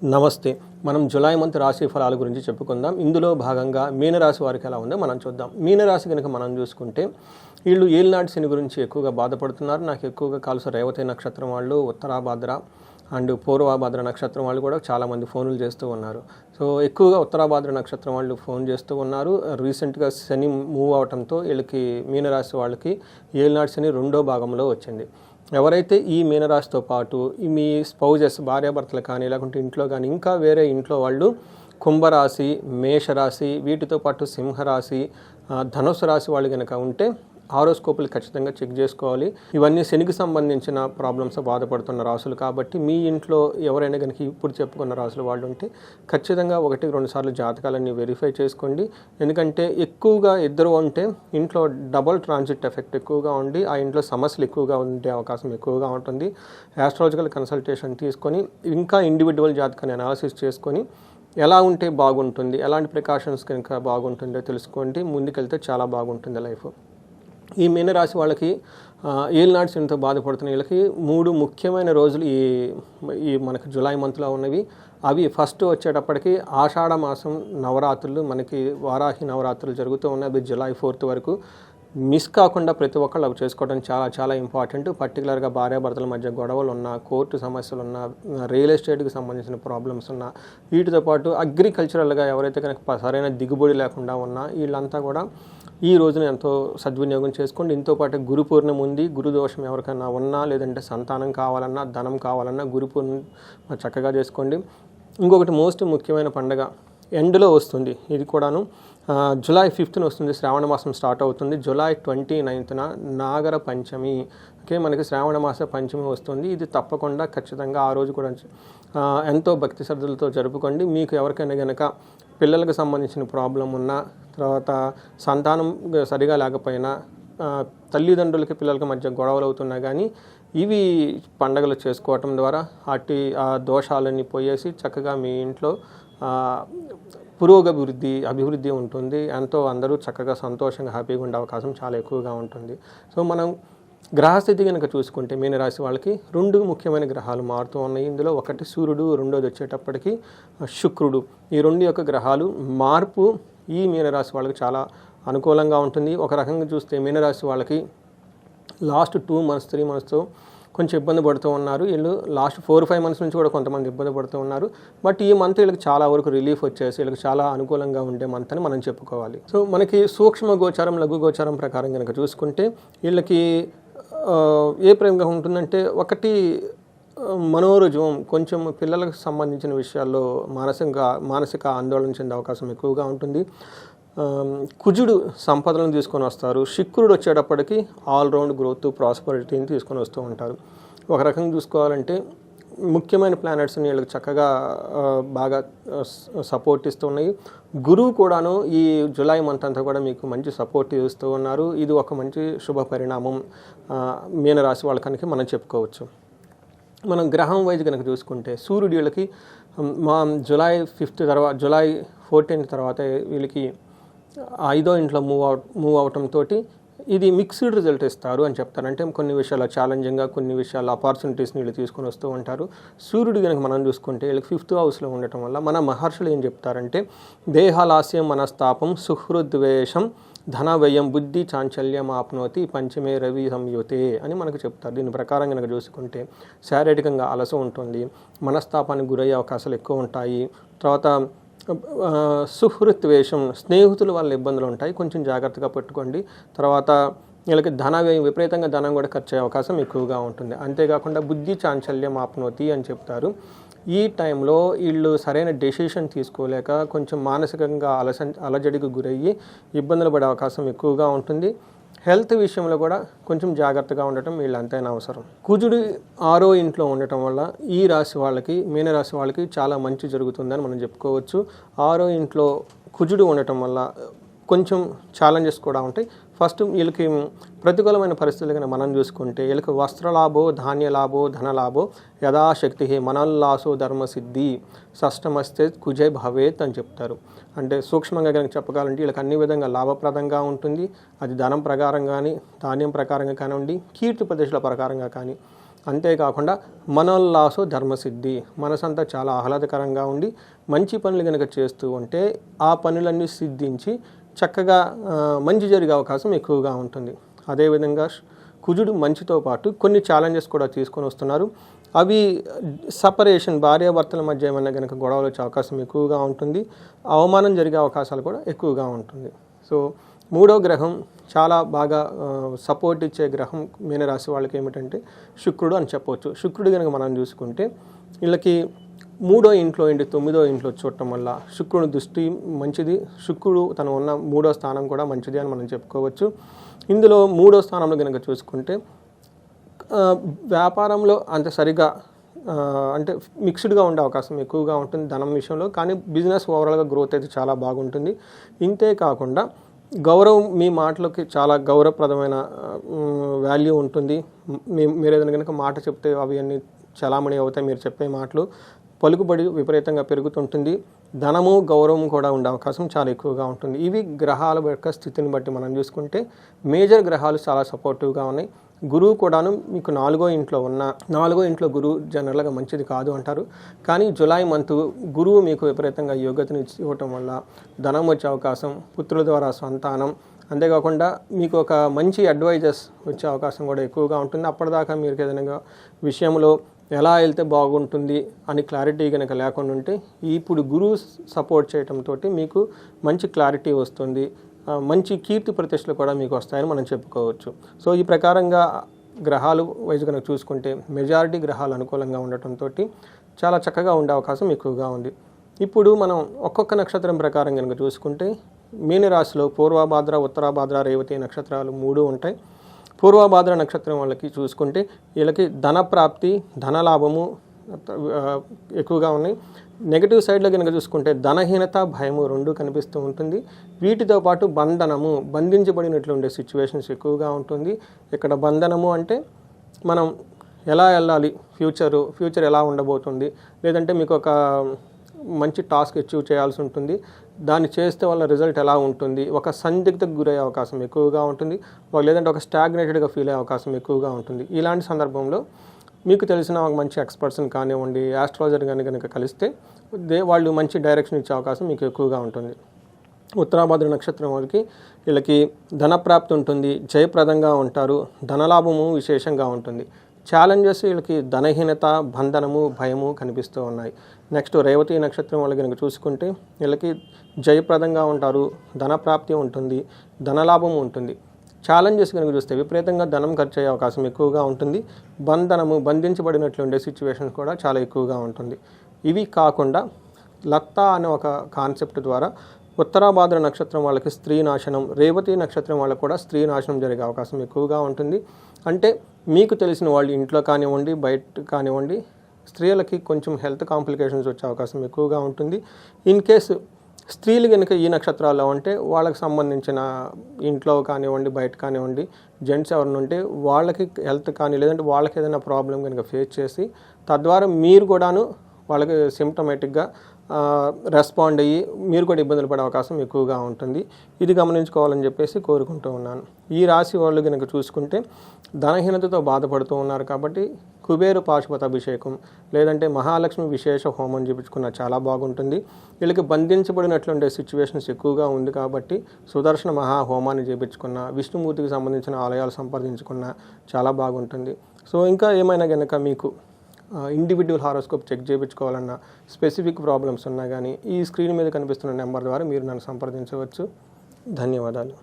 నమస్తే. మనం July month రాశి ఫలాల గురించి చెప్పుకుందాం. ఇందులో భాగంగా మీనరాశి వారికి ఎలా ఉందో మనం చూద్దాం. మీనరాశి కనుక మనం చూసుకుంటే వీళ్ళు ఏలినాటి శని గురించి ఎక్కువగా బాధపడుతున్నారు. నాకు ఎక్కువగా కాలుస రేవతి నక్షత్రం వాళ్ళు, ఉత్తరాభాద్ర అండ్ పూర్వభాద్ర నక్షత్రం వాళ్ళు కూడా చాలామంది ఫోన్లు చేస్తూ ఉన్నారు. సో ఎక్కువగా ఉత్తరాభాద్ర నక్షత్రం వాళ్ళు ఫోన్ చేస్తూ ఉన్నారు. రీసెంట్గా శని మూవ్ అవడంతో వీళ్ళకి మీనరాశి వాళ్ళకి ఏలినాటి శని రెండో భాగంలో వచ్చింది. ఎవరైతే ఈ మీనరాశితో పాటు మీ స్పౌజెస్ భార్యాభర్తలు కానీ లేకుంటే ఇంట్లో కానీ ఇంకా వేరే ఇంట్లో వాళ్ళు కుంభరాశి, మేషరాశి, వీటితో పాటు సింహరాశి, ధనుసు రాశి వాళ్ళు కనుక ఉంటే హారోస్కోపులు ఖచ్చితంగా చెక్ చేసుకోవాలి. ఇవన్నీ శనికి సంబంధించిన ప్రాబ్లమ్స్ బాధపడుతున్న రాసులు కాబట్టి మీ ఇంట్లో ఎవరైనా కనుక ఇప్పుడు చెప్పుకున్న రాసులు వాళ్ళు ఉంటే ఖచ్చితంగా 1-2 సార్లు జాతకాలన్నీ వెరిఫై చేసుకోండి. ఎందుకంటే ఎక్కువగా ఇద్దరు ఉంటే ఇంట్లో డబుల్ ట్రాన్సిట్ ఎఫెక్ట్ ఎక్కువగా ఉండి ఆ ఇంట్లో సమస్యలు ఎక్కువగా ఉండే అవకాశం ఎక్కువగా ఉంటుంది. ఆస్ట్రాలజికల్ కన్సల్టేషన్ తీసుకొని ఇంకా ఇండివిజువల్ జాతకాన్ని అనాలిసిస్ చేసుకొని ఎలా ఉంటే బాగుంటుంది, ఎలాంటి ప్రికాషన్స్ కనుక బాగుంటుందో తెలుసుకోండి. ముందుకెళ్తే చాలా బాగుంటుంది లైఫ్. ఈ మీనరాశి వాళ్ళకి ఏలినాటి శనితో బాధపడుతున్న వీళ్ళకి 3 ముఖ్యమైన రోజులు ఈ మనకి జూలై మంత్లో ఉన్నవి. అవి ఫస్ట్ వచ్చేటప్పటికి ఆషాఢ మాసం నవరాత్రులు, మనకి వారాహి నవరాత్రులు జరుగుతూ ఉన్నాయి. అవి జూలై 4th వరకు మిస్ కాకుండా ప్రతి ఒక్కళ్ళు అవి చేసుకోవడం చాలా చాలా ఇంపార్టెంట్. పర్టికులర్గా భార్యాభర్తల మధ్య గొడవలు ఉన్నా, కోర్టు సమస్యలు ఉన్నా, రియల్ ఎస్టేట్కి సంబంధించిన ప్రాబ్లమ్స్ ఉన్నా, వీటితో పాటు అగ్రికల్చరల్గా ఎవరైతే కనుక సరైన దిగుబడి లేకుండా ఉన్నా వీళ్ళంతా కూడా ఈ రోజున ఎంతో సద్వినియోగం చేసుకోండి. ఇంతో పాటు గురు పూర్ణిమ ఉంది. గురు దోషం ఎవరికైనా ఉన్నా, లేదంటే సంతానం కావాలన్నా, ధనం కావాలన్నా గురు పూర్ణిమ చక్కగా చేసుకోండి. ఇంకొకటి మోస్ట్ ముఖ్యమైన పండుగ ఎండ్లో వస్తుంది. ఇది కూడాను జూలై 5th వస్తుంది. శ్రావణ మాసం స్టార్ట్ అవుతుంది. జూలై 29th నాగర పంచమి. ఓకే, మనకి శ్రావణ మాస పంచమి వస్తుంది. ఇది తప్పకుండా ఖచ్చితంగా ఆ రోజు కూడా ఎంతో భక్తి శ్రద్ధలతో జరుపుకోండి. మీకు ఎవరికైనా కనుక పిల్లలకు సంబంధించిన ప్రాబ్లం ఉన్నా, తర్వాత సంతానం సరిగా లేకపోయినా, తల్లిదండ్రులకి పిల్లలకి మధ్య గొడవలు అవుతున్నా కానీ ఇవి పండగలు చేసుకోవటం ద్వారా ఆ దోషాలన్నీ పోయేసి చక్కగా మీ ఇంట్లో అభివృద్ధి ఉంటుంది. ఎంతో అందరూ చక్కగా సంతోషంగా హ్యాపీగా ఉండే అవకాశం చాలా ఎక్కువగా ఉంటుంది. సో మనం గ్రహస్థితి కనుక చూసుకుంటే మీనరాశి వాళ్ళకి 2 ముఖ్యమైన గ్రహాలు మారుతూ ఉన్నాయి. ఇందులో ఒకటి సూర్యుడు, రెండోది వచ్చేటప్పటికి శుక్రుడు. ఈ 2 యొక్క గ్రహాలు మార్పు ఈ మీనరాశి వాళ్ళకి చాలా అనుకూలంగా ఉంటుంది. ఒక రకంగా చూస్తే మీనరాశి వాళ్ళకి లాస్ట్ 2 months 3 months కొంచెం ఇబ్బంది పడుతూ ఉన్నారు. వీళ్ళు లాస్ట్ 4-5 months నుంచి కూడా కొంతమంది ఇబ్బంది పడుతూ ఉన్నారు. బట్ ఈ మంత్ వీళ్ళకి చాలా వరకు రిలీఫ్ వచ్చేసి వీళ్ళకి చాలా అనుకూలంగా ఉండే మంత్ అని మనం చెప్పుకోవాలి. సో మనకి సూక్ష్మ గోచారం, లఘు గోచారం ప్రకారం కనుక చూసుకుంటే వీళ్ళకి ఏ ప్రేమగా ఉంటుందంటే, ఒకటి మనోరుజువం, కొంచెం పిల్లలకు సంబంధించిన విషయాల్లో మానసిక ఆందోళన చెందే అవకాశం ఎక్కువగా ఉంటుంది. కుజుడు సంపదలను తీసుకొని వస్తారు. శుక్రుడు వచ్చేటప్పటికి ఆల్రౌండ్ గ్రోత్, ప్రాస్పరిటీని తీసుకొని వస్తూ ఉంటారు. ఒక రకంగా చూసుకోవాలంటే ముఖ్యమైన ప్లానెట్స్ని వీళ్ళకి చక్కగా బాగా సపోర్ట్ ఇస్తూ ఉన్నాయి. గురువు కూడాను ఈ జూలై మంత్ అంతా కూడా మీకు మంచి సపోర్ట్ ఇస్తూ ఉన్నారు. ఇది ఒక మంచి శుభ పరిణామం మీనరాశి వాళ్ళకి మనం చెప్పుకోవచ్చు. మనం గ్రహం వైజ్ కనుక చూసుకుంటే సూర్యుడు వీళ్ళకి జూలై 5th తర్వాత, జూలై 14th తర్వాత వీళ్ళకి 5వ ఇంట్లో మూవ్ అవటంతో ఇది మిక్స్డ్ రిజల్ట్ ఇస్తారు అని చెప్తారు. అంటే కొన్ని విషయాల్లో ఛాలెంజింగ్గా, కొన్ని విషయాల్లో ఆపర్చునిటీస్ని వీళ్ళు తీసుకొని వస్తూ ఉంటారు. సూర్యుడు కనుక మనం చూసుకుంటే వీళ్ళకి 5th హౌస్లో ఉండటం వల్ల మన మహర్షులు ఏం చెప్తారంటే, దేహలాస్యం మనస్తాపం సుహృద్వేషం ధన వ్యయం బుద్ధి చాంచల్యం ఆప్నోతి పంచమే రవి సంయుతే అని మనకు చెప్తారు. దీని ప్రకారం కనుక చూసుకుంటే శారీరకంగా అలస ఉంటుంది, మనస్తాపానికి గురయ్యే అవకాశాలు ఎక్కువ ఉంటాయి. తర్వాత సుహృద్వేషం, స్నేహితుల వల్ల ఇబ్బందులు ఉంటాయి, కొంచెం జాగ్రత్తగా పెట్టుకోండి. తర్వాత వీళ్ళకి ధన వ్యయం, విపరీతంగా ధనం కూడా ఖర్చు అయ్యే అవకాశం ఎక్కువగా ఉంటుంది. అంతేకాకుండా బుద్ధి చాంచల్యం ఆప్నోతి అని చెప్తారు. ఈ టైంలో వీళ్ళు సరైన డెసిషన్ తీసుకోలేక కొంచెం మానసికంగా అలజడికి గురయ్యి ఇబ్బందులు పడే అవకాశం ఎక్కువగా ఉంటుంది. హెల్త్ విషయంలో కూడా కొంచెం జాగ్రత్తగా ఉండటం వీళ్ళంతైనా అవసరం. కుజుడు 6వ ఇంట్లో ఉండటం వల్ల ఈ రాశి వాళ్ళకి, మీనరాశి వాళ్ళకి చాలా మంచి జరుగుతుందని మనం చెప్పుకోవచ్చు. 6వ ఇంట్లో కుజుడు ఉండటం వల్ల కొంచెం ఛాలెంజెస్ కూడా ఉంటాయి. ఫస్ట్ వీళ్ళకి ప్రతికూలమైన పరిస్థితులు కనుక మనం చూసుకుంటే వీళ్ళకి వస్త్రలాభో, ధాన్యలాభో, ధనలాభో యథాశక్తి మనల్లాసో ధర్మసిద్ధి షష్టమస్తే కుజై భవేత్ అని చెప్తారు. అంటే సూక్ష్మంగా కనుక చెప్పగాలంటే వీళ్ళకి అన్ని విధంగా లాభప్రదంగా ఉంటుంది. అది ధనం ప్రకారం కానీ, ధాన్యం ప్రకారంగా కానివ్వండి, కీర్తి ప్రదేశాల ప్రకారంగా కానీ అంతేకాకుండా మనోల్లాసో ధర్మసిద్ధి, మనసంతా చాలా ఆహ్లాదకరంగా ఉండి మంచి పనులు కనుక చేస్తూ ఉంటే ఆ పనులన్నీ సిద్ధించి చక్కగా మంచి జరిగే అవకాశం ఎక్కువగా ఉంటుంది. అదేవిధంగా కుజుడు మంచితో పాటు కొన్ని ఛాలెంజెస్ కూడా తీసుకొని వస్తున్నారు. అవి సపరేషన్, భార్యాభర్తల మధ్య ఏమన్నా కనుక గొడవలు వచ్చే అవకాశం ఎక్కువగా ఉంటుంది. అవమానం జరిగే అవకాశాలు కూడా ఎక్కువగా ఉంటుంది. సో మూడో గ్రహం చాలా బాగా సపోర్ట్ ఇచ్చే గ్రహం మీనరాశి వాళ్ళకి ఏమిటంటే శుక్రుడు అని చెప్పవచ్చు. శుక్రుడు కనుక మనం చూసుకుంటే వీళ్ళకి 3వ ఇంట్లో ఏంటి 9వ ఇంట్లో చూడటం వల్ల శుక్రుని దృష్టి మంచిది. శుక్రుడు తను ఉన్న 3వ స్థానం కూడా మంచిది అని మనం చెప్పుకోవచ్చు. ఇందులో 3వ స్థానంలో కనుక చూసుకుంటే వ్యాపారంలో అంత సరిగా అంటే మిక్స్డ్గా ఉండే అవకాశం ఎక్కువగా ఉంటుంది ధనం విషయంలో. కానీ బిజినెస్ ఓవరాల్గా గ్రోత్ అయితే చాలా బాగుంటుంది. ఇంతే కాకుండా గౌరవం, మీ మాటలకి చాలా గౌరవప్రదమైన వాల్యూ ఉంటుంది. మీరు ఏదైనా కనుక మాట చెప్తే అవి అన్నీ చలామణి అవుతాయి. మీరు చెప్పే మాటలు పలుకుబడి విపరీతంగా పెరుగుతుంటుంది. ధనము, గౌరవం కూడా ఉండే అవకాశం చాలా ఎక్కువగా ఉంటుంది. ఇవి గ్రహాల యొక్క స్థితిని బట్టి మనం చూసుకుంటే మేజర్ గ్రహాలు చాలా సపోర్టివ్గా ఉన్నాయి. గురువు కూడాను మీకు 4వ ఇంట్లో ఉన్న 4వ ఇంట్లో గురువు జనరల్గా మంచిది కాదు అంటారు. కానీ జూలై మంత్ గురువు మీకు విపరీతంగా యోగ్యతను ఇవ్వటం వల్ల ధనం వచ్చే అవకాశం, పుత్రుల ద్వారా సంతానం, అంతేకాకుండా మీకు ఒక మంచి అడ్వైజర్స్ వచ్చే అవకాశం కూడా ఎక్కువగా ఉంటుంది. అప్పటిదాకా మీరు ఏదైనా విషయంలో ఎలా వెళ్తే బాగుంటుంది అని క్లారిటీ కనుక లేకుండా ఉంటే ఇప్పుడు గురువు సపోర్ట్ చేయడంతో మీకు మంచి క్లారిటీ వస్తుంది. మంచి కీర్తి ప్రతిష్టలు కూడా మీకు వస్తాయని మనం చెప్పుకోవచ్చు. సో ఈ ప్రకారంగా గ్రహాలు వైజ్ కనుక చూసుకుంటే మెజారిటీ గ్రహాలు అనుకూలంగా ఉండటంతో చాలా చక్కగా ఉండే అవకాశం ఎక్కువగా ఉంది. ఇప్పుడు మనం ఒక్కొక్క నక్షత్రం ప్రకారం కనుక చూసుకుంటే మీనరాశిలో పూర్వభాద్ర, ఉత్తరాభాద్ర, రేవతి నక్షత్రాలు 3 ఉంటాయి. పూర్వభాద్ర నక్షత్రం వాళ్ళకి చూసుకుంటే వీళ్ళకి ధన ప్రాప్తి, ధనలాభము ఎక్కువగా ఉన్నాయి. నెగిటివ్ సైడ్లో కనుక చూసుకుంటే ధనహీనత, భయము 2 కనిపిస్తూ ఉంటుంది. వీటితో పాటు బంధనము, బంధించబడినట్లు ఉండే సిచ్యువేషన్స్ ఎక్కువగా ఉంటుంది. ఇక్కడ బంధనము అంటే మనం ఎలా వెళ్ళాలి, ఫ్యూచర్ ఎలా ఉండబోతుంది, లేదంటే మీకు ఒక మంచి టాస్క్ అచీవ్ చేయాల్సి ఉంటుంది, దాన్ని చేస్తే వాళ్ళ రిజల్ట్ ఎలా ఉంటుంది, ఒక సందిగ్ధకు గురయ్యే అవకాశం ఎక్కువగా ఉంటుంది, లేదంటే ఒక స్టాగ్నేటెడ్గా ఫీల్ అయ్యే అవకాశం ఎక్కువగా ఉంటుంది. ఇలాంటి సందర్భంలో మీకు తెలిసిన ఒక మంచి ఎక్స్పర్ట్స్ని కానివ్వండి, ఆస్ట్రాలజర్ కానీ కనుక కలిస్తే వాళ్ళు మంచి డైరెక్షన్ ఇచ్చే అవకాశం మీకు ఎక్కువగా ఉంటుంది. ఉత్తరాభాద్ర నక్షత్రం వాళ్ళకి వీళ్ళకి ధనప్రాప్తి ఉంటుంది, జయప్రదంగా ఉంటారు, ధనలాభము విశేషంగా ఉంటుంది. ఛాలెంజెస్ వీళ్ళకి ధనహీనత, బంధనము, భయము కనిపిస్తూ ఉన్నాయి. నెక్స్ట్ రేవతి నక్షత్రం వాళ్ళకి కనుక చూసుకుంటే వీళ్ళకి జయప్రదంగా ఉంటారు, ధనప్రాప్తి ఉంటుంది, ధనలాభము ఉంటుంది. ఛాలెంజెస్ కనుక చూస్తే విపరీతంగా ధనం ఖర్చు అయ్యే అవకాశం ఎక్కువగా ఉంటుంది. బంధనము, బంధించబడినట్లు ఉండే సిచ్యువేషన్స్ కూడా చాలా ఎక్కువగా ఉంటుంది. ఇవి కాకుండా లత్తా అనే ఒక కాన్సెప్ట్ ద్వారా ఉత్తరాభాద్ర నక్షత్రం వాళ్ళకి స్త్రీ నాశనం, రేవతి నక్షత్రం వాళ్ళకి కూడా స్త్రీ నాశనం జరిగే అవకాశం ఎక్కువగా ఉంటుంది. అంటే మీకు తెలిసిన వాళ్ళు ఇంట్లో కానివ్వండి, బయట కానివ్వండి, స్త్రీలకి కొంచెం హెల్త్ కాంప్లికేషన్స్ వచ్చే అవకాశం ఎక్కువగా ఉంటుంది. ఇన్ కేసు స్త్రీలు కనుక ఈ నక్షత్రాల్లో ఉంటే వాళ్ళకి సంబంధించిన ఇంట్లో కానివ్వండి, బయట కానివ్వండి, జెంట్స్ ఎవరిని ఉంటే వాళ్ళకి హెల్త్ కానీ లేదంటే వాళ్ళకి ఏదైనా ప్రాబ్లం కనుక ఫేస్ చేసి తద్వారా మీరు కూడాను వాళ్ళకి సిమ్టమేటిక్గా రెస్పాండ్ అయ్యి మీరు కూడా ఇబ్బందులు పడే అవకాశం ఎక్కువగా ఉంటుంది. ఇది గమనించుకోవాలని చెప్పేసి కోరుకుంటూ ఉన్నాను. ఈ రాశి వాళ్ళు కనుక చూసుకుంటే ధనహీనతతో బాధపడుతూ ఉన్నారు కాబట్టి కుబేరు పాశుపత అభిషేకం లేదంటే మహాలక్ష్మి విశేష హోమం చేయించుకున్న చాలా బాగుంటుంది. వీళ్ళకి బంధించబడినట్లుండే సిచ్యువేషన్స్ ఎక్కువగా ఉంది కాబట్టి సుదర్శన మహా హోమాన్ని చేయించుకున్న, విష్ణుమూర్తికి సంబంధించిన ఆలయాలు సంప్రదించుకున్న చాలా బాగుంటుంది. సో ఇంకా ఏమైనా కనుక మీకు ఇండివిడ్యువల్ హారోస్కోప్ చెక్ చేయించుకోవాలన్న స్పెసిఫిక్ ప్రాబ్లమ్స్ ఉన్నా కానీ ఈ స్క్రీన్ మీద కనిపిస్తున్న నెంబర్ ద్వారా మీరు నన్ను సంప్రదించవచ్చు. ధన్యవాదాలు.